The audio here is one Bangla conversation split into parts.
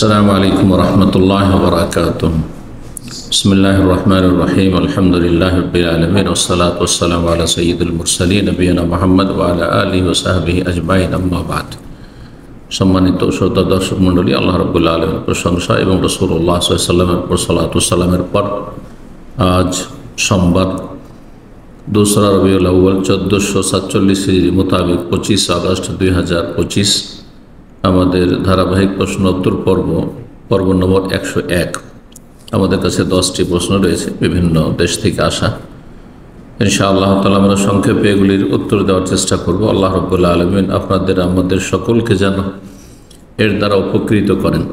السلام عليكم ورحمة الله وبركاته. بسم الله الرحمن الرحيم. الحمد لله رب العالمين والصلاة والسلام على سيد المرسلين نبينا محمد وعلى آله وصحبه أجمعين. أما بعد, সম্মানিত শ্রোতা দর্শক মণ্ডলী, আল্লাহ রাব্বুল আলামিনের প্রশংসা এবং রাসূলুল্লাহ সাল্লাল্লাহু আলাইহি ওয়াসাল্লামের উপর সালাত ও সালামের পর আজ সোমবার 2 রবিউল আউয়াল 1447 হিজরি মোতাবেক 25 আগস্ট 2025 আমাদের ধারাবাহিক প্রশ্ন উত্তর পর্ব নম্বর 101। আমাদের কাছে 10টি প্রশ্ন রয়েছে বিভিন্ন দেশ থেকে আসা। ইনশাআল্লাহ তাআলা আমরা সংক্ষেপে এগুলির উত্তর দেওয়ার চেষ্টা করব। আল্লাহ রাব্বুল আলামিন আপনাদের আমাদের সকলকে যেন এর দ্বারা উপকৃত করেন।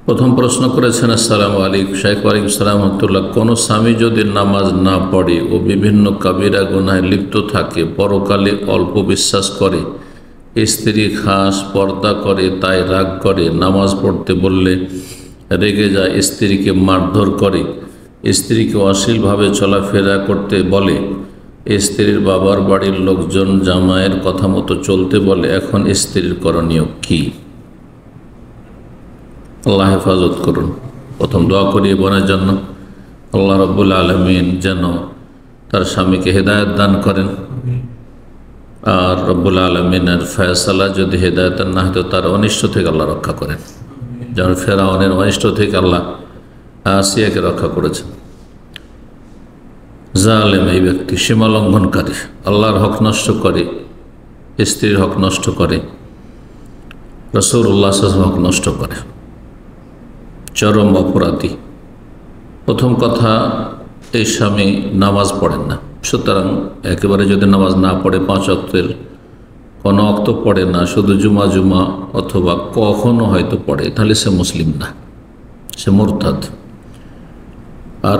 প্রথম প্রশ্ন করেছেন, আসসালামু আলাইকুম শেখ। ওয়ালাইকুম আসসালাম রাহমাতুল্লাহ। কোনো স্বামী যদি নামাজ না পড়ে ও বিভিন্ন কাবিরা গুনাহে লিপ্ত থাকে, পরকালে অল্প বিশ্বাস করে, স্ত্রী খাস পর্দা করে তাই রাগ করে, নামাজ পড়তে বললে রেগে যায়, স্ত্রীকে মারধর করে, স্ত্রীকে অশ্লীলভাবে চলাফেরা করতে বলে, স্ত্রীর বাবার বাড়ির লোকজন জামাইয়ের কথা মতো চলতে বলে, এখন স্ত্রীর করণীয় কি? আল্লাহ হেফাজত করুন। প্রথম দোয়া করি বোনের জন্য, আল্লাহ রাব্বুল আলামিন যেন তার স্বামীকে হেদায়েত দান করেন, আর রব্বুল আলমিনের ফয়সালা যদি হেদায়েতের না হতো তার অনিষ্ট থেকে আল্লাহ রক্ষা করেন, যেমন ফেরাউনের অনিষ্ট থেকে আল্লাহ আসিয়াকে রক্ষা করেছেন। জালেম এই ব্যক্তি, সীমা লঙ্ঘনকারী, আল্লাহর হক নষ্ট করে, স্ত্রীর হক নষ্ট করে, রাসূলুল্লাহ সাল্লাল্লাহু আলাইহি ওয়াসাল্লাম হক নষ্ট করে, চরম অপরাধী। প্রথম কথা, এই স্বামী নামাজ পড়েন না, সুতরাং একেবারে যদি নামাজ না পড়ে, 5 ওয়াক্তের কোনো ওয়াক্ত পড়ে না, শুধু জুমা অথবা কখনো হয়তো পড়ে, তাহলে সে মুসলিম না, সে মুরতাদ। আর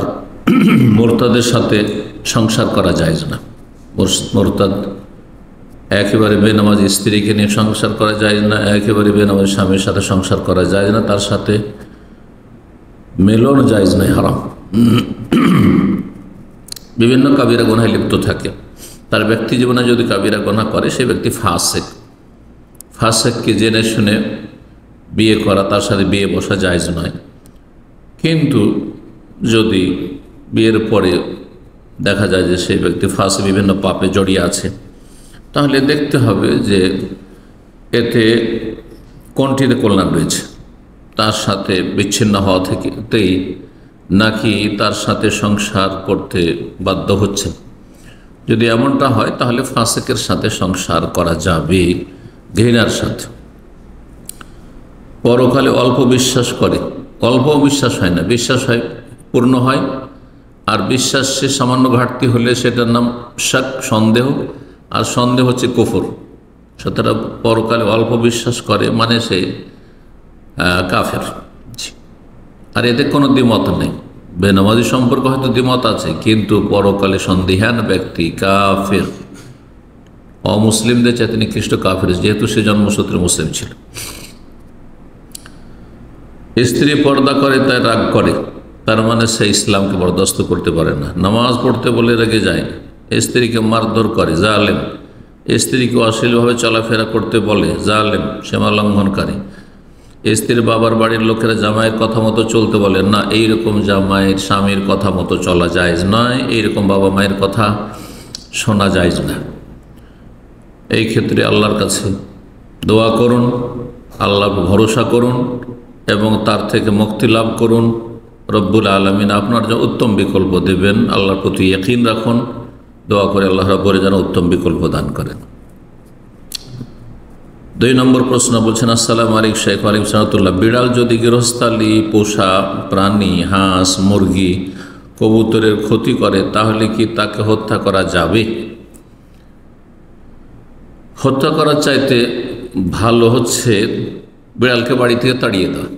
মুরতাদের সাথে সংসার করা জায়েজ না। মুরতাদ একেবারে বেনামাজি স্ত্রীকে নিয়ে সংসার করা জায়েজ না, একেবারে বেনামাজি স্বামীর সাথে সংসার করা জায়েজ না, তার সাথে মেলন জায়েজ নয়, হারাম। বিভিন্ন কাবিরা গুনাহে লিপ্ত থাকে, তার ব্যক্তি জীবনে যদি কাবিরা গুনাহ করে, সে ব্যক্তি ফাসেক। ফাসেককে জেনে শুনে বিয়ে করা, তার সাথে বিয়ে বসা জায়েজ নয়। কিন্তু যদি বিয়ের পরে দেখা যায় যে সেই ব্যক্তি ফাসে বিভিন্ন পাপে জড়িয়ে আছে, তাহলে দেখতে হবে যে এতে কোনটিতে কল্যাণ রয়েছে, তার সাথে বিচ্ছিন্ন হওয়া থেকেই নাকি তার সাথে সংসার করতে বাধ্য হচ্ছে। যদি এমনটা হয় তাহলে ফাসেকের সাথে সংসার করা যাবে ঘৃণার সাথে। পরকালে অল্প বিশ্বাস করে, অল্প বিশ্বাস হয় না, বিশ্বাস হয়, পূর্ণ হয়। আর বিশ্বাসে সামান্য ঘাটতি হলে সেটার নাম শাক, সন্দেহ, আর সন্দেহ হচ্ছে কুফর। সুতরাং পরকালে অল্প বিশ্বাস করে মানে সে কাফের। আর এতে কোনো দ্বিমত নেই। বেনামাজি সম্পর্কে হয়তো দ্বিমত আছে, কিন্তু পরকালে সন্দিহান ব্যক্তি কাফের, অমুসলিমদের চাইতে নিকৃষ্ট কাফের, যেহেতু সে জন্মসূত্রে মুসলিম ছিল। স্ত্রী পর্দা করে তাই রাগ করে, তার মানে সে ইসলামকে বরদাস্ত করতে পারে না। নামাজ পড়তে বলে রেগে যায়, স্ত্রীকে মারধর করে, জালেম। স্ত্রীকে অশ্লীলভাবে চলাফেরা করতে বলে, জালেম, সীমা লঙ্ঘনকারী। স্ত্রীর বাবার বাড়ির লোকেরা জামাইয়ের কথা মতো চলতে বলে, না, এইরকম জামাইয়ের স্বামীর কথা মতো চলা জায়েজ নয়, এইরকম বাবা মায়ের কথা শোনা জায়েজ না। এই ক্ষেত্রে আল্লাহর কাছে দোয়া করুন, আল্লাহ ভরসা করুন এবং তার থেকে মুক্তি লাভ করুন। রব্বুল আলামিন আপনার যে উত্তম বিকল্প দেবেন, আল্লাহর প্রতি ইয়াকিন রাখুন, দোয়া করে আল্লাহ রাব্বুল যেন উত্তম বিকল্প দান করেন। 2 নম্বর প্রশ্ন বলছেন, আসসালামু আলাইকুম শেখ। ওয়ালাইকুম আসসালাম রাহমাতুল্লাহ। বিড়াল যদি গৃহস্থালী পোষা প্রাণী, হাঁস, মুরগি, কবুতরের ক্ষতি করে, তাহলে কি তাকে হত্যা করা যাবে? হত্যা করার চাইতে ভালো হচ্ছে বিড়ালকে বাড়ি থেকে তাড়িয়ে দেওয়া।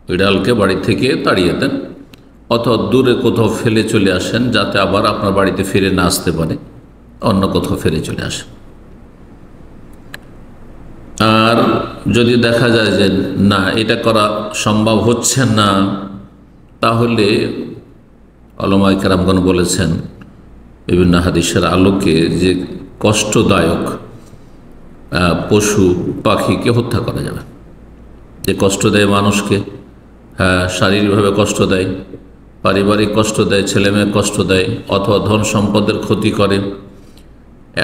বিড়ালকে বাড়ি থেকে তাড়িয়ে দেন, অথবা দূরে কোথাও ফেলে চলে আসেন, যাতে আবার আপনার বাড়িতে ফিরে না আসতে পারে, অন্য কোথাও ফেলে চলে আসেন। আর যদি দেখা যায় যে না, এটা করা সম্ভব হচ্ছে না, তাহলে উলামায়ে কেরামগণ বলেছেন বিভিন্ন হাদিসের আলোকে যে কষ্টদায়ক পশু পাখিকে হত্যা করা যাবে। যে কষ্ট দেয় মানুষকে, হ্যাঁ, শারীরিকভাবে কষ্ট দেয়, পারিবারিক কষ্ট দেয়, ছেলে মেয়ে কষ্ট দেয়, অথবা ধন সম্পদের ক্ষতি করে,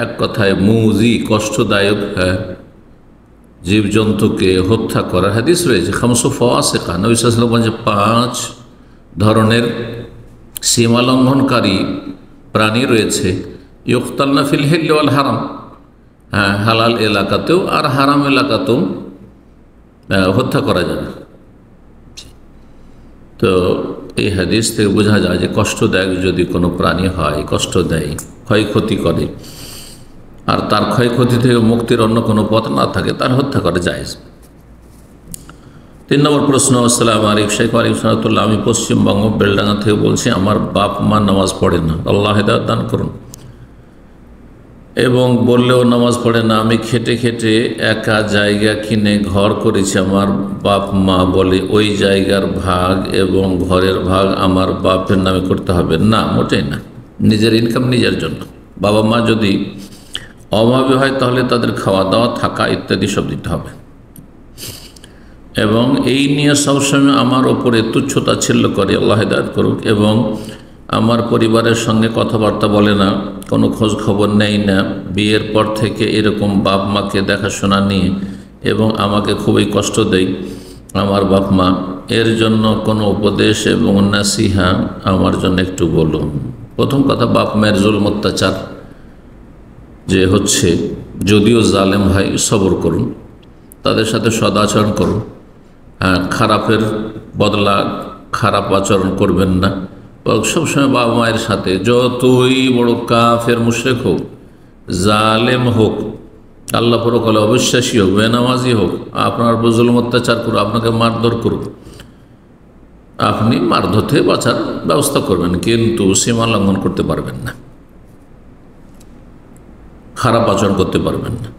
এক কথায় মুজি কষ্টদায়ক, হ্যাঁ, জীবজন্তুকে হত্যা করার হাদিস রয়েছে। খামসু ফাওয়াসিকা, নবী সাল্লাল্লাহু আলাইহি ওয়াসাল্লাম বলেন 5 ধরনের সীমা লঙ্ঘনকারী প্রাণী রয়েছে। ইউকতালনা ফিল হিল ওয়াল হারাম, হ্যাঁ, হালাল এলাকাতেও আর হারাম এলাকাতেও হত্যা করা যাবে। তো এই হাদিস থেকে বোঝা যায় যে কষ্টদায়ক যদি কোনো প্রাণী হয়, কষ্ট দেয়, ক্ষয়ক্ষতি করে, আর তার ক্ষয়ক্ষতি থেকে মুক্তির অন্য কোনো পথ না থাকে, তার হত্যা করা জায়েজ। 3 নম্বর প্রশ্ন। আসসালামু আলাইকুম শেখ ওয়ালাইকুম সালাম। আমি পশ্চিমবঙ্গ বেলডাঙ্গা থেকে বলছি। আমার বাপ মা নামাজ পড়ে না, আল্লাহ হেদায়েত দান করুন, এবং বললেও নামাজ পড়ে না। আমি খেটে খেটে একা জায়গা কিনে ঘর করেছি। আমার বাপ মা বলে ওই জায়গার ভাগ এবং ঘরের ভাগ আমার বাপের নামে করতে হবে। না, মোটেই না। নিজের ইনকাম নিজের জন্য। বাবা মা যদি অভাবে হয় তাহলে তাদের খাওয়া দাওয়া, থাকা ইত্যাদি সব দিতে হবে। এবং এই নিয়ে সবসময় আমার ওপরে তুচ্ছতাচ্ছিল্য করে, আল্লাহ হেদায়েত করুক, এবং আমার পরিবারের সঙ্গে কথাবার্তা বলে না, কোনো খোঁজ খবর নেই না। বিয়ের পর থেকে এরকম বাপ মাকে দেখাশোনা নিয়ে, এবং আমাকে খুবই কষ্ট দেয় আমার বাপ মা। এর জন্য কোনো উপদেশ এবং নাসিহা আমার জন্য একটু বলুন। প্রথম কথা, বাপ মায়ের জুলম অত্যাচার যে হচ্ছে, যদিও জালেম হয়, সবর করুন, তাদের সাথে সদাচরণ করুন। খারাপের বদলা খারাপ আচরণ করবেন না। সবসময় বাবা মায়ের সাথে, যতই বড় কাফের মুশরিক হোক, জালেম হোক, আল্লাহ পরকালে অবিশ্বাসী হোক, বেনামাজি হোক, আপনার উপর জুলুম অত্যাচার করুক, আপনাকে মারধর করুক, আপনি মারধর থেকে বাঁচার ব্যবস্থা করবেন, কিন্তু সীমা লঙ্ঘন করতে পারবেন না, খারাপ আচরণ করতে পারবেন না।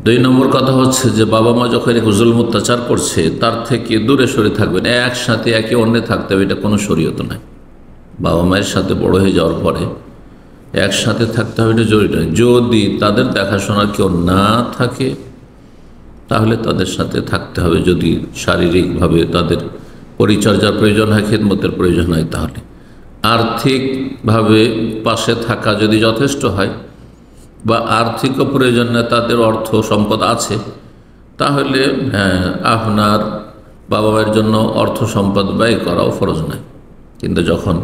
2 নম্বর কথা হচ্ছে যে বাবা মা যখন জুলুম অত্যাচার করছে তার থেকে দূরে সরে থাকবেন। একসাথে একে অন্যে থাকতে হবে, এটা কোনো শরীয়ত নয়। বাবা মায়ের সাথে বড় হয়ে যাওয়ার পরে একসাথে থাকতে হবে, এটা জরুরি নয়। যদি তাদের দেখাশোনার কেউ না থাকে তাহলে তাদের সাথে থাকতে হবে। যদি শারীরিকভাবে তাদের পরিচর্যার প্রয়োজন হয়, খেদমতের প্রয়োজন হয়, তাহলে আর্থিকভাবে পাশে থাকা যদি যথেষ্ট হয়, বা আর্থিক প্রয়োজন নেই, তাদের অর্থ সম্পদ আছে, তাহলে হ্যাঁ, আপনার বাবা মায়ের জন্য অর্থ সম্পদ ব্যয় করাও ফরজ নয়। কিন্তু যখন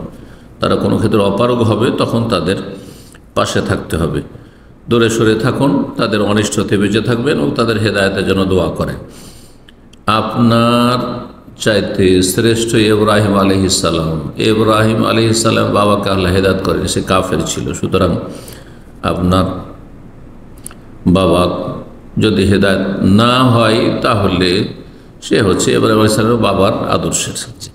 তারা কোনো ক্ষেত্রে অপারগ হবে, তখন তাদের পাশে থাকতে হবে। দূরে সরে থাকুন, তাদের অনিষ্ট থেকে বেঁচে থাকবেন, এবং তাদের হেদায়েতের জন্য দোয়া করেন। আপনার চাইতে শ্রেষ্ঠ ইব্রাহিম আলাইহিস সালাম। ইব্রাহিম আলাইহিস সালাম বাবাকে আল্লাহ হেদায়েত করেন, সে কাফের ছিল। সুতরাং আপনার বাবা যদি হেদায়েত না হয় তাহলে সে হচ্ছে ইব্রাহিম আলাইহিস সালামের বাবার আদর্শের সাথে।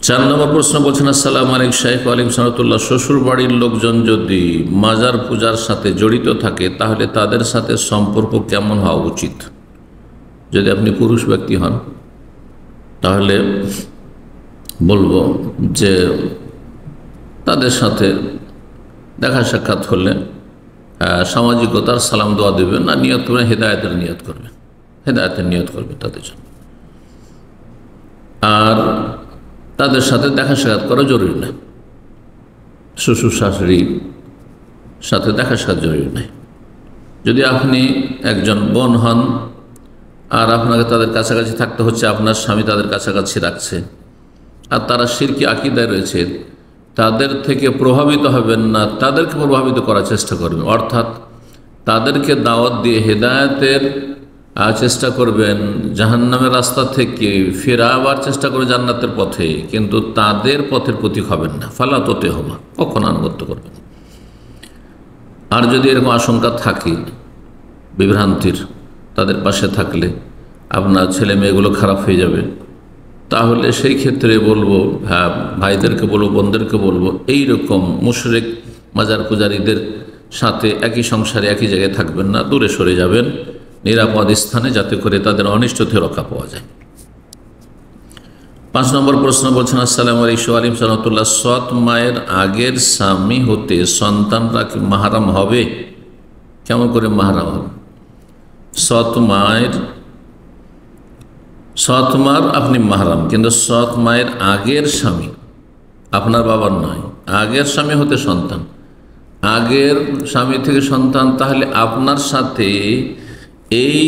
4 নম্বর প্রশ্ন বলছেন। আসসালামু আলাইকুম শাইখ ওয়ালাইকুম সালাম। শ্বশুর বাড়ির লোকজন যদি মাজার পূজার সাথে জড়িত থাকে তাহলে তাদের সাথে সম্পর্ক কেমন হওয়া উচিত? যদি আপনি পুরুষ ব্যক্তি হন তাহলে বলবো যে তাদের সাথে দেখা সাক্ষাৎ হলে সামাজিকতার সালাম দোয়া দেবেন, না নিয়ত করবেন হেদায়েতের নিয়ত করবেন, হেদায়েতের নিয়ত করবেন তাদের জন্য। আর তাদের সাথে দেখা সাক্ষাৎ করা জরুরি নয়, শ্বশুর শাশুড়ির সাথে দেখা সাক্ষাৎ জরুরি নয়। যদি আপনি একজন বোন হন আর আপনাকে তাদের কাছাকাছি থাকতে হচ্ছে, আপনার স্বামী তাদের কাছাকাছি রাখছে, আর তারা শিরকি আকীদায় রয়েছে, তাদের থেকে প্রভাবিত হবেন না, তাদেরকে প্রভাবিত করার চেষ্টা করবেন। অর্থাৎ তাদেরকে দাওয়াত দিয়ে হেদায়েতের চেষ্টা করবেন, জাহান্নামের রাস্তা থেকে ফেরাবার চেষ্টা করে জান্নাতের পথে, কিন্তু তাদের পথের প্রতীক হবেন না। ফালা তোতে হবা, কখন আনুগত্য করবেন। আর যদি এরকম আশঙ্কা থাকে বিভ্রান্তির, তাদের পাশে থাকলে আপনার ছেলে মেয়েগুলো খারাপ হয়ে যাবে, তাহলে সেই ক্ষেত্রে বলবো, হ্যাঁ, ভাইদেরকে বলবো, বোনদেরকে বলবো, এইরকম মুশরিক মাজার পূজারীদের সাথে একই সংসারে একই জায়গায় থাকবেন না, দূরে সরে যাবেন নিরাপদ স্থানে, যাতে করে তাদের অনিষ্ট থেকে রক্ষা পাওয়া যায়। 5 নম্বর প্রশ্ন বলছেন। আসসালামু আলাইকুম সালাতুল্লাহ। সৎ মায়ের আগের স্বামী হতে সন্তানরা কি মাহরাম হবে? কেমন করে মাহরাম হবে? সৎ মার আপনি মাহরাম, কিন্তু সৎ মায়ের আগের স্বামী আপনার বাবার নয়, আগের স্বামী হতে সন্তান, আগের স্বামী থেকে সন্তান, তাহলে আপনার সাথে এই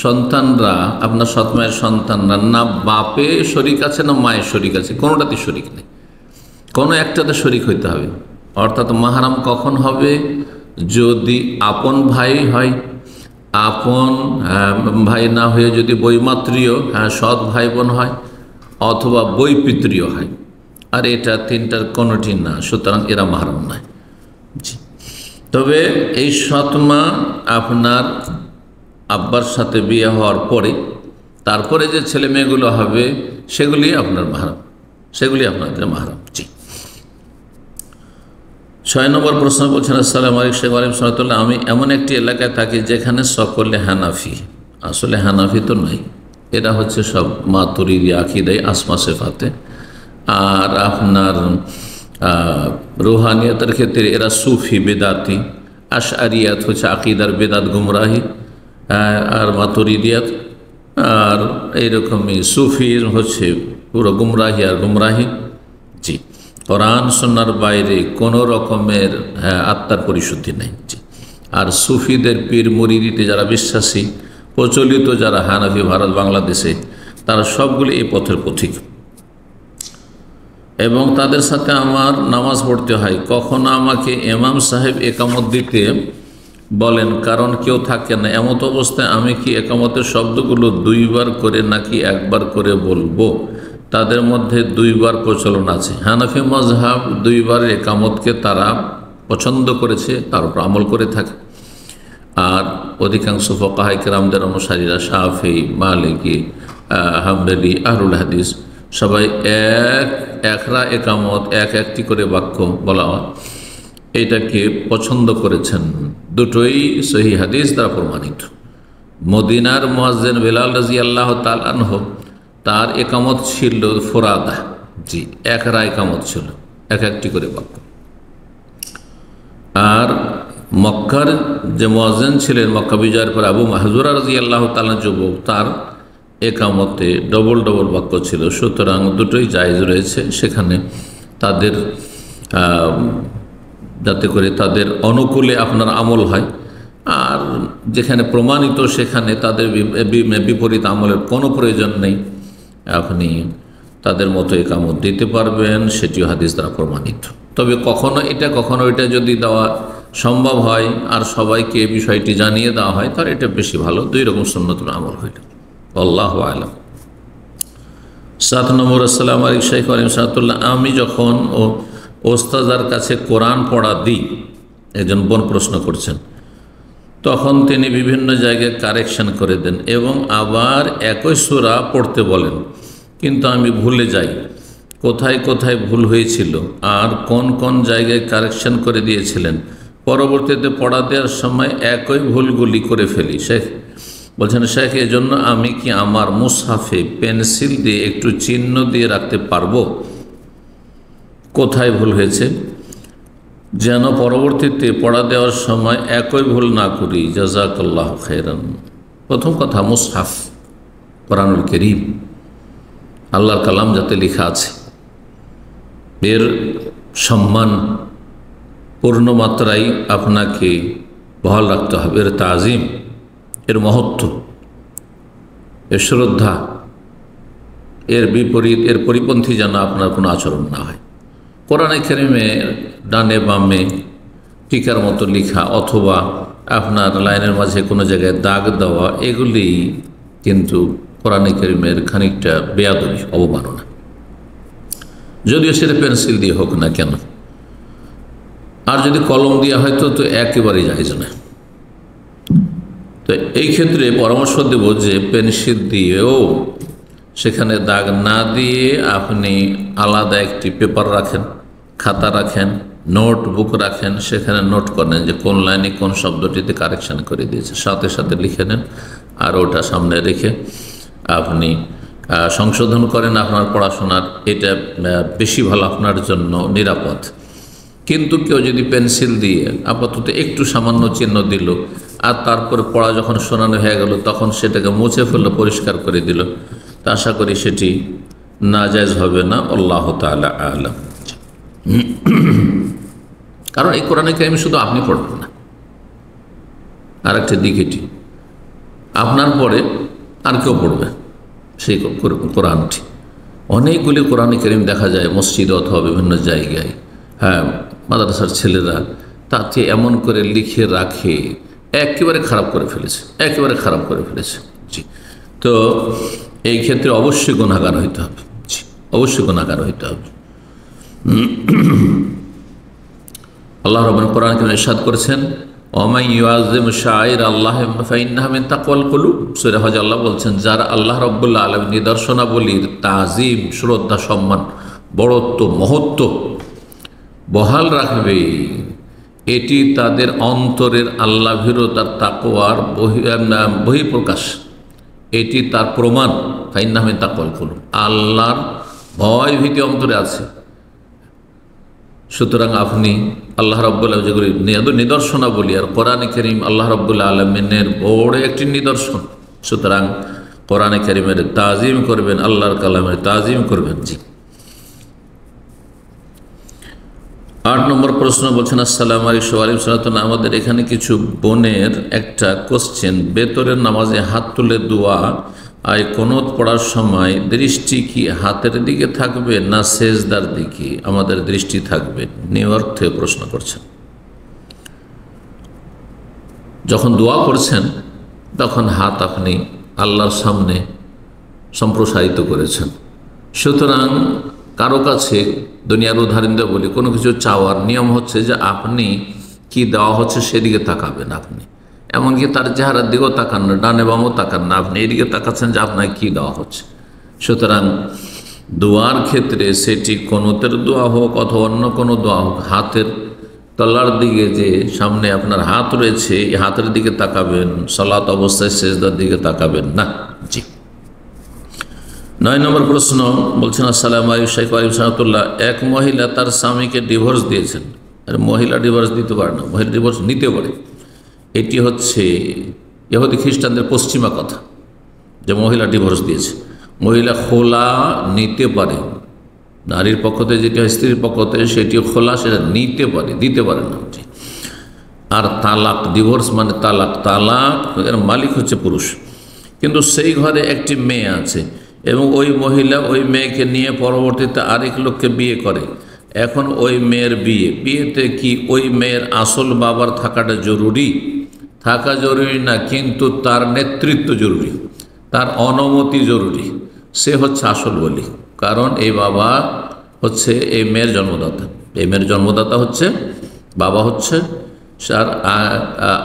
সন্তানরা, আপনার সৎ মায়ের সন্তানরা না বাপে শরিক আছে না মায়ের শরিক আছে, কোনোটাতে শরিক নেই, কোনো একটাতে শরিক হইতে হবে। অর্থাৎ মাহরাম কখন হবে? যদি আপন ভাই হয়, আপন ভাই না হয়ে যদি বৈমাত্রীয় সৎ ভাই বোন হয়, অথবা বৈপিত্রীয় হয়, আর এটা তিনটার কোনোটি না, সুতরাং এরা মাহরাম নয়। জি, তবে এই সৎমা আপনার আব্বার সাথে বিয়ে হওয়ার পরে তারপরে যে ছেলে মেয়েগুলো হবে সেগুলি আপনার মাহরাম, সেগুলি আপনাদের মাহরাম। জি। 6 নম্বর প্রশ্ন বলছেন, আসসালামু আলাইকুম শেখ আলিম সালাতুল্লাহ, আমি এমন একটি এলাকায় থাকি যেখানে সকলে হানাফি। আসলে হানাফি তো নয়, এরা হচ্ছে সব মাতুরিদি আকিদাই আসমা সেফাতে, আর আপনার রুহানিয়তের ক্ষেত্রে এরা সুফি বেদাতি, আশআরিয়াত হচ্ছে আকিদার বেদাত গুমরাহি, আর মাতুরিদিয়াত আর এইরকমই সুফি হচ্ছে পুরো গুমরাহি আর গুমরাহি। জি, কোরআন সুন্নাহর বাইরে কোনো রকমের আত্মার পরিশুদ্ধি নেই। জি, আর সুফিদের পীর মুরিদিতে যারা বিশ্বাসী প্রচলিত, যারা হানাফি ভারত বাংলাদেশে, তারা সবগুলি এই পথের পথিক, এবং তাদের সাথে আমার নামাজ পড়তে হয়। কখনো আমাকে ইমাম সাহেব একামত দিতে বলেন, কারণ কেউ থাকে না, এমত অবস্থায় আমি কি একামতের শব্দগুলো 2 বার করে নাকি 1 বার করে বলবো? তাদের মধ্যে 2 বার প্রচলন আছে। হানাফি মাজহাব 2 বার একামতকে তারা পছন্দ করেছে, তার উপর আমল করে থাকে। আর অধিকাংশ ফুকাহায়ে কেরামদের অনুসারীরা শাফি, মালিকি, হাম্বলি, আহলুল হাদিস সবাই একরা একামত, একটি করে বাক্য বলা হয়, এটাকে পছন্দ করেছেন। দুটোই সহিহ হাদিস দ্বারা প্রমাণিত। মদিনার মুয়াজ্জিন বেলাল রাদিয়াল্লাহু তাআলা আনহু, তার একামত ছিল ফুরাদা। জি, একরা একামত ছিল, একটি করে বাক্য। আর মক্কার যে মুয়াজ্জিন ছিলেন, মক্কা বিজয়ের পর আবু মাহজুরা রাদিয়াল্লাহু তাআলা যুবক, তার একামতে ডবল বাক্য ছিল। সুতরাং দুটোই জায়েজ রয়েছে। সেখানে তাদের যাতে করে তাদের অনুকূলে আপনার আমল হয়, আর যেখানে প্রমাণিত সেখানে তাদের বিপরীত আমলের কোনো প্রয়োজন নেই, আপনি তাদের মতো একামত দিতে পারবেন, সেটিও হাদিস দ্বারা প্রমাণিত। তবে কখনো এটা যদি দেওয়া সম্ভব হয় আর সবাইকে বিষয়টি জানিয়ে দেওয়া হয়, তাহলে এটা বেশি ভালো। 2 রকম সুন্নতুল আমল হইল। আল্লাহু আ'লাম। 7 নম্বর, আসসালামু আলাইকুম শেখ আলিম সালাতুল্লাহ, আমি যখন ওস্তাদার কাছে কোরআন পড়া দিই, একজন বোন প্রশ্ন করছেন, তখন তিনি বিভিন্ন জায়গায় কারেকশন করে দেন এবং আবার একই সূরা পড়তে বলেন, কিন্তু আমি ভুলে যাই কোথায় কোথায় ভুল হয়েছিল আর কোন কোন জায়গায় কারেকশন করে দিয়েছিলেন। পরবর্তীতে পড়া দেওয়ার সময় একই ভুলগুলি করে ফেলি। শেখ বলছেন, শেখ, এজন্য আমি কি আমার মুসহাফে পেন্সিল দিয়ে একটু চিহ্ন দিয়ে রাখতে পারবো কোথায় ভুল হয়েছে, যেন পরবর্তীতে পড়া দেওয়ার সময় একই ভুল না করি? জাযাকাল্লাহু খাইরান। প্রথম কথা, মুসহাফ কোরআনুল কারীম আল্লাহর কালাম যাতে লেখা আছে, এর সম্মান পূর্ণমাত্রায় আপনাকে বহাল রাখতে হবে। এর তাজিম, এর মহত্ব, এর শ্রদ্ধা, এর বিপরীত, এর পরিপন্থী যেন আপনার কোনো আচরণ না হয়। কোরআনে কারীমের ডানে বামে টিকার মতো লেখা অথবা আপনার লাইনের মাঝে কোনো জায়গায় দাগ দেওয়া, এগুলি কিন্তু কোরআনে কারীমের খানিকটা বেয়াদবি, অবমাননা, যদিও সেটা পেন্সিল দিয়ে হোক না কেন। আর যদি কলম দেওয়া হয় তো একেবারেই জায়েজ না। তো এই ক্ষেত্রে পরামর্শ দেব যে পেন্সিল দিয়েও সেখানে দাগ না দিয়ে আপনি আলাদা একটি পেপার রাখেন, খাতা রাখেন, নোটবুক রাখেন, সেখানে নোট করেন যে কোন লাইনে কোন শব্দটিতে কারেকশান করে দিয়েছে, সাথে সাথে লিখে নেন, আর ওটা সামনে রেখে আপনি সংশোধন করেন আপনার পড়াশোনার। এটা বেশি ভালো, আপনার জন্য নিরাপদ। কিন্তু কেউ যদি পেন্সিল দিয়ে আপাতত একটু সামান্য চিহ্ন দিল, আর তারপরে পড়া যখন শোনানো হয়ে গেল তখন সেটাকে মুছে ফেললো, পরিষ্কার করে দিল, তা আশা করি সেটি নাজায়েজ হবে না। আল্লাহ তাআলা আ'লাম। কারণ এই কোরআনে কারিম শুধু আপনি পড়বেন না, আর একটা দিক এটি, আপনার পরে আর কেউ পড়বে সেই কোরআনটি। অনেকগুলি কোরআন কারিম দেখা যায় মসজিদে অথবা বিভিন্ন জায়গায়, হ্যাঁ, মাদ্রাসার ছেলেরা তাতে এমন করে লিখে রাখে, একেবারে খারাপ করে ফেলেছে, একেবারে খারাপ করে ফেলেছে। জি, তো এই ক্ষেত্রে অবশ্যই গুনাহগার হইতে হবে। জি, অবশ্যই গুনাহগার হইতে হবে। আল্লাহ রাব্বুল কোরআন কারীমে ইরশাদ করেছেন, ওয়ামান ইউআযিম শাআইর আল্লাহ ফাইন্নাহা মিন তাকওয়াল কুলুব। সূরা হজ আল্লাহ বলছেন, যারা আল্লাহ রাব্বুল আলামিন নিদর্শনাবলীর তাজিম, শ্রদ্ধা, সম্মান, বড়ত্ব, মহত্ব বহাল রাখবে, এটি তাদের অন্তরের আল্লাহ ভীরতার তাকওয়ার বহিঃপ্রকাশ, এটি তার প্রমাণ। ফাইন্নাহা মিন তাকওয়াল কুলুব, আল্লাহর ভয় ভীতি অন্তরে আছে। সুতরাং আপনি আল্লাহ রাব্বুল আলামিন যেগুলি নিদর্শনাবলী, আর কোরআনে কারীম আল্লাহ রাব্বুল আলামিনের বড় একটি নিদর্শন, সুতরাং কোরআনে কারীমের তাজিম করবেন, আল্লাহর কালামের তাজিম করবেন। জি, 8 নম্বর প্রশ্ন বলছেন, আসসালামু আলাইকুম। আমাদের এখানে কিছু বোনের একটা কোশ্চেন, বেতরের নামাজে হাত তুলে দোয়া আর কুনুত পড়ার সময় দৃষ্টি কি হাতের দিকে থাকবে না সেজদার দিকে আমাদের দৃষ্টি থাকবে? নিউ ইয়র্ক থেকে প্রশ্ন করছেন। যখন দোয়া করছেন তখন হাত আপনি আল্লাহর সামনে সম্প্রসারিত করেছেন, সুতরাং কারো কাছে দুনিয়ার উদাহরণ দিয়ে বলি, কোনো কিছু চাওয়ার নিয়ম হচ্ছে যে আপনি কি দেওয়া হচ্ছে সেদিকে তাকাবেন। আপনি এমনকি তার চেহারার দিকেও তাকান না, ডানে বামও তাকান না, আপনি এদিকে তাকাচ্ছেন যে আপনাকে কী দেওয়া হচ্ছে। সুতরাং দোয়ার ক্ষেত্রে সেটি কুনুতের দোয়া হোক অথবা অন্য কোনো দোয়া হোক, হাতের তলার দিকে যে সামনে আপনার হাত রয়েছে, এই হাতের দিকে তাকাবেন, সালাত অবস্থায় সেজদার দিকে তাকাবেন না। জি, 9 নম্বর প্রশ্ন বলছেন, আসসালামু আলাইকুম শাইখ আলিমসাল্লাহ। এক মহিলা তার স্বামীকে ডিভোর্স দিয়েছেন। আর মহিলা ডিভোর্স দিতে পারে না, মহিলা ডিভোর্স নিতে পারে। এটি হচ্ছে ইহুদি খ্রিস্টানদের পশ্চিমা কথা, যে মহিলা ডিভোর্স দিয়েছে। মহিলা খোলা নিতে পারে, নারীর পক্ষ থেকে যেটি হয় স্ত্রীর পক্ষ থেকে সেটিও খোলা, সেটা নিতে পারে, দিতে পারে না। আর তালাক, ডিভোর্স মানে তালাক, তালাক এর মালিক হচ্ছে পুরুষ। কিন্তু সেই ঘরে একটি মেয়ে আছে এবং ওই মহিলা ওই মেয়েকে নিয়ে পরবর্তীতে আরেক লোককে বিয়ে করে। এখন ওই মেয়ের বিয়েতে কি ওই মেয়ের আসল বাবার থাকাটা জরুরি? থাকা জরুরি না, কিন্তু তার নেতৃত্ব জরুরি, তার অনুমতি জরুরি। সে হচ্ছে আসল বলি, কারণ এই বাবা হচ্ছে এই মেয়ের জন্মদাতা। এই মেয়ের জন্মদাতা হচ্ছে বাবা, হচ্ছে তার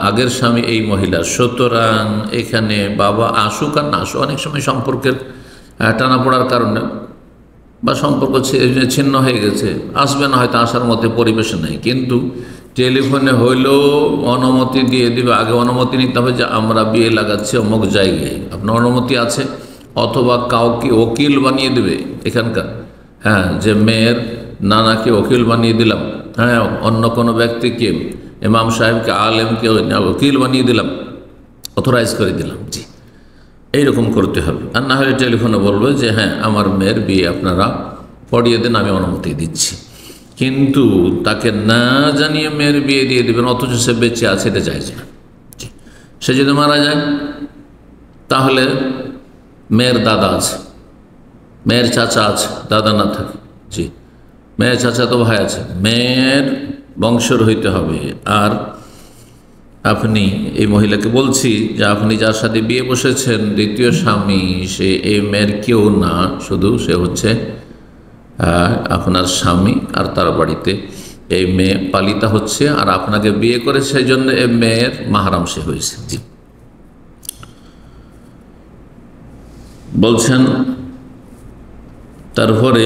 আগের স্বামী এই মহিলার। সুতরাং এখানে বাবা আসুক আর না আসুক, অনেক সময় সম্পর্কের টানা পড়ার কারণে বা সম্পর্ক ছিন্ন হয়ে গেছে, আসবে না, হয়তো আসার মতো পরিবেশ নেই, কিন্তু টেলিফোনে হইলেও অনুমতি দিয়ে দিবে। আগে অনুমতি নিতে হবে যে আমরা বিয়ে লাগাচ্ছি অমুক জায়গায়, আপনার অনুমতি আছে, অথবা কাউকে ওকিল বানিয়ে দেবে এখানকার, হ্যাঁ, যে মেয়ের নানাকে ওকিল বানিয়ে দিলাম, হ্যাঁ, অন্য কোনো ব্যক্তিকে, ইমাম সাহেবকে, আলেমকে ওকিল বানিয়ে দিলাম, অথরাইজ করে দিলাম। জি, এইরকম করতে হবে। আর না হলে টেলিফোনে বলবে যে হ্যাঁ আমার মেয়ের বিয়ে আপনারা পড়িয়ে দেন, আমি অনুমতি দিচ্ছি। কিন্তু তাকে না জানিয়ে মেয়ের বিয়ে দিয়ে দেবেন, অথচ সে বেঁচে আছে, এটা চাইছে না। সে যদি মারা যায় তাহলে মেয়ের দাদা আছে, মেয়ের চাচা আছে, দাদা না থাকে। জি, মেয়ের চাচা তো ভাই আছে, মেয়ের বংশের হইতে হবে। আর আপনি এই মহিলাকে বলছি যে আপনি যার সাথে বিয়ে বসেছেন, দ্বিতীয় স্বামী, সে এই মেয়ের কেউ না, শুধু সে হচ্ছে আপনার স্বামী, আর তার বাড়িতে এই মেয়ে পালিতা হচ্ছে, আর আপনাকে বিয়ে করে সেই জন্য এই মেয়ের মাহরাম সে হয়েছে। জি, বলছেন তারপরে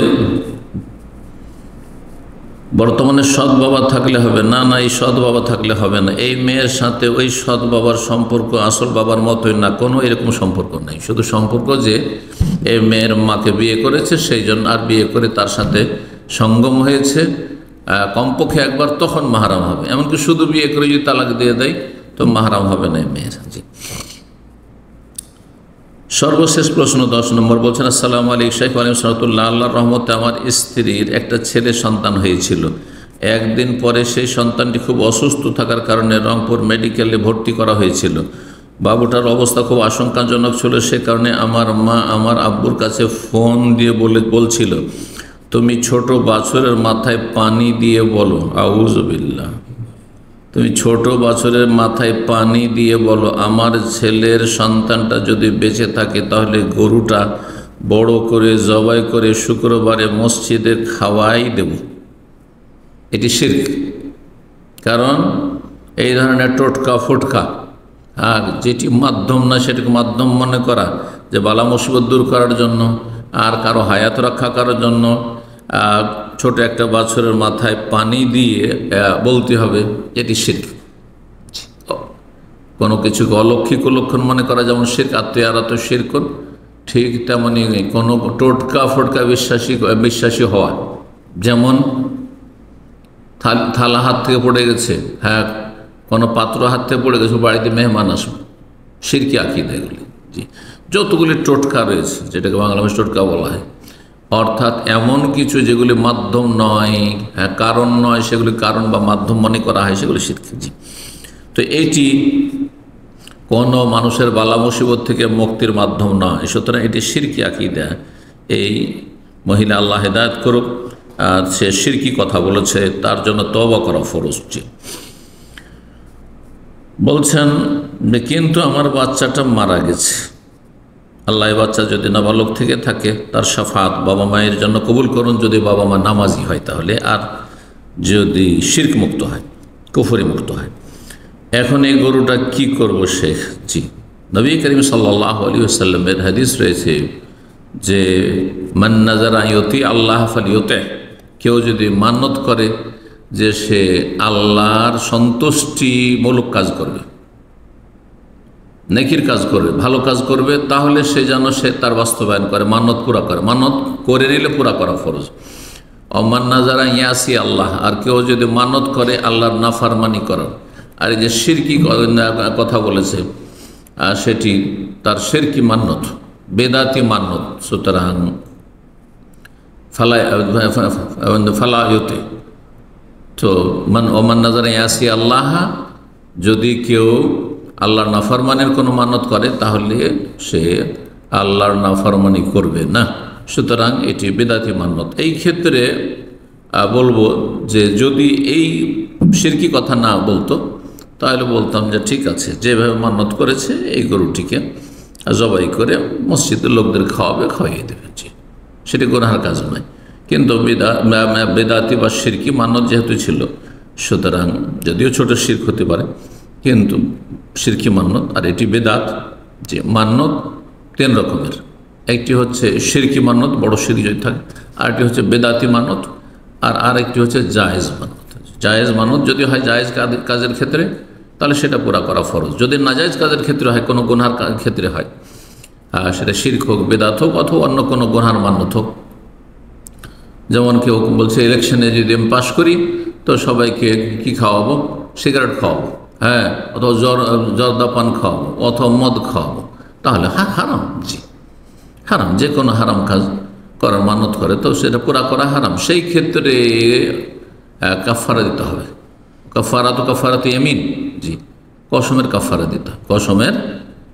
বর্তমানে সৎ বাবা থাকলে হবে না? না, এই সৎ বাবা থাকলে হবে না। এই মেয়ের সাথে ওই সৎ বাবার সম্পর্ক আসল বাবার মতোই না, কোনো এরকম সম্পর্ক নেই। শুধু সম্পর্ক যে এই মেয়ের মাকে বিয়ে করেছে সেই জন্য, আর বিয়ে করে তার সাথে সঙ্গম হয়েছে, কমপক্ষে একবার, তখন মাহরাম হবে। এমনকি শুধু বিয়ে করে যদি তালাক দিয়ে দেয় তো মাহরাম হবে না মেয়ের। জি, সর্বশেষ প্রশ্ন 10 নম্বর বলছেন, আসসালামু আলাইকুম শাইখ আলিম সালাতুল্লাহ, আল্লাহর রহমতে আমার স্ত্রীর একটা ছেলে সন্তান হয়েছিল। একদিন পরে সেই সন্তানটি খুব অসুস্থ থাকার কারণে রংপুর মেডিকেলে ভর্তি করা হয়েছিল। বাবুটার অবস্থা খুব আশঙ্কাজনক ছিল। সে কারণে আমার মা আমার আব্বুর কাছে ফোন দিয়ে বলছিল, তুমি ছোট বাছুরের মাথায় পানি দিয়ে বলো, আউযুবিল্লাহ, তুমি ছোট বাছুরের মাথায় পানি দিয়ে বলো, আমার ছেলের সন্তানটা যদি বেঁচে থাকে তাহলে গরুটা বড় করে জবাই করে শুক্রবারে মসজিদে খাওয়াই দেব। এটি শিরক। কারণ এই ধরনের টোটকা ফোটকা, আর যেটি মাধ্যম না সেটাকে মাধ্যম মনে করা, যে বালা মুসিবত দূর করার জন্য আর কারো হায়াত রক্ষা করার জন্য ছোট একটা বাছুরের মাথায় পানি দিয়ে বলতে হবে, এটি শিরক। কোনো কিছুকে অলৌকিক লক্ষণ মনে করা যেমন শিরক, আত্মীয়ারা তো শিরক, ঠিক তেমনি কোনো টোটকা ফোটকা বিশ্বাসী হওয়া, যেমন থালা হাত থেকে পড়ে গেছে, হ্যাঁ কোনো পাত্র হাত থেকে পড়ে গেছে, বাড়িতে মেহমান আসবে, শিরকি আকীদা এগুলি। জি, যতগুলি টোটকা রয়েছে, যেটাকে বাংলা ভাষায় টোটকা বলা হয়, অর্থাৎ এমন কিছু যেগুলি মাধ্যম নয়, হ্যাঁ কারণ নয়, সেগুলি কারণ বা মাধ্যম মনে করা হয়, সেগুলি শিরকি। জি, তো এইটি কোনো মানুষের বালা মুসিবত থেকে মুক্তির মাধ্যম নয়, সুতরাং এটি শিরকি আকীদা। এই মহিলা আল্লাহ হেদায়েত করুক, আর সে শিরকি কথা বলেছে, তার জন্য তওবা করা ফরজ। বলছেন যে কিন্তু আমার বাচ্চাটা মারা গেছে, আল্লাহ বাচ্চা যদি নাবালক থেকে থাকে তার শাফাত বাবা মায়ের জন্য কবুল করুন, যদি বাবা মা নামাজি হয় তাহলে, আর যদি শিরক মুক্ত হয়, কুফরি মুক্ত হয়। এখন এই গরুটা কি করব শেখ? জি, নবী করিম সাল্লাল্লাহু আলাইহি ওয়াসাল্লামের হাদিস রয়েছে যে মান নাযারা ইউতি আল্লাহ ফালিউতি, কেউ যদি মান্যত করে যে সে আল্লাহর সন্তুষ্টিমূলক কাজ করবে, নেকির কাজ করবে, ভালো কাজ করবে, তাহলে সে যেন সে তার বাস্তবায়ন করে, মান্যত পুরা করে। মান্যত করে নিলে পুরা করা ফরজ। অমান নাযারা ইয়াসি আল্লাহ, আর কেউ যদি মান্যত করে আল্লাহর নাফরমানি করে, আর এই যে শিরকি কথা বলেছে সেটি তার শিরকি মান্যত, বেদাতি মান্যত। সুতরাং ফালায়তে তো ওমান নাযারা ইয়াসি আল্লাহ, যদি কেউ আল্লাহর নাফরমানের কোনো মানত করে তাহলে সে আল্লাহর নাফরমানি করবে না। সুতরাং এটি বেদাতি মান্যত। এই ক্ষেত্রে বলবো যে যদি এই শিরকি কথা না বলতো তাহলে বলতাম যে ঠিক আছে, যেভাবে মান্যত করেছে এই গরুটিকে জবাই করে মসজিদের লোকদের খাওয়াইয়ে দেবে। জি, সেটি গুনাহের কাজ নয়। কিন্তু বেদাতি বা শিরকি মান্যত যেহেতু ছিল, সুতরাং যদিও ছোট শিরক হতে পারে কিন্তু শিরকি মান্যত, আর এটি বেদাত। যে মান্যত 3 রকমের, একটি হচ্ছে শিরকি মান্যত, বড় শিরক যদি থাকে, আরেকটি হচ্ছে বেদাতি মান্যত, আর আরেকটি হচ্ছে জায়েজ মান্যত। জায়েজ মান্যত যদি হয় জায়েজ কাজের ক্ষেত্রে তাহলে সেটা পুরা করা ফরজ। যদি নাজায়েজ কাজের ক্ষেত্রে হয়, কোনো গুনহার ক্ষেত্রে হয়, সেটা শিরক হোক, বেদাত হোক, অথবা অন্য কোনো গুনহার মান্যত হোক। যেমন কেউ বলছে ইলেকশনে যদি আমি পাশ করি তো সবাইকে কি খাওয়াবো, সিগারেট খাওয়াবো, হ্যাঁ, অথবা জর্দা পান খাওয়াবো, অথবা মদ খাওয়াবো, তাহলে হারাম। জি, হারাম। যে কোনো হারাম কাজ করার মানত করে তো সেটা পুরা করা হারাম। সেই ক্ষেত্রে কাফারা দিতে হবে। কাফারাত ইয়ামিন। জি, কসমের কাফারা দিতে হবে। কসমের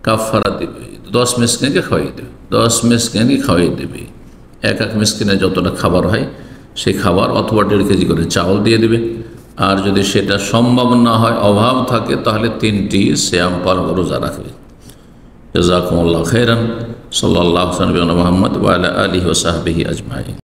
কাফারা দেবে, 10 মিসকিনকে খাওয়াই দেবে, 10 মিসকিনকে খাওয়াই দেবে। এক মিসকিনে যতটা খাবার হয় সেই খাবার, অথবা 1.5 কেজি করে চাউল দিয়ে দেবে। আর যদি সেটা সম্ভব না হয়, অভাব থাকে, তাহলে 3টি সিয়াম পালন রোজা রাখবে। জাযাকুমুল্লাহু খাইরান। সাল্লাল্লাহু আলাইহি ওয়া সাল্লাম মুহাম্মদ ওয়া আলা আলিহি ওয়া সাহবিহি আজমাইন।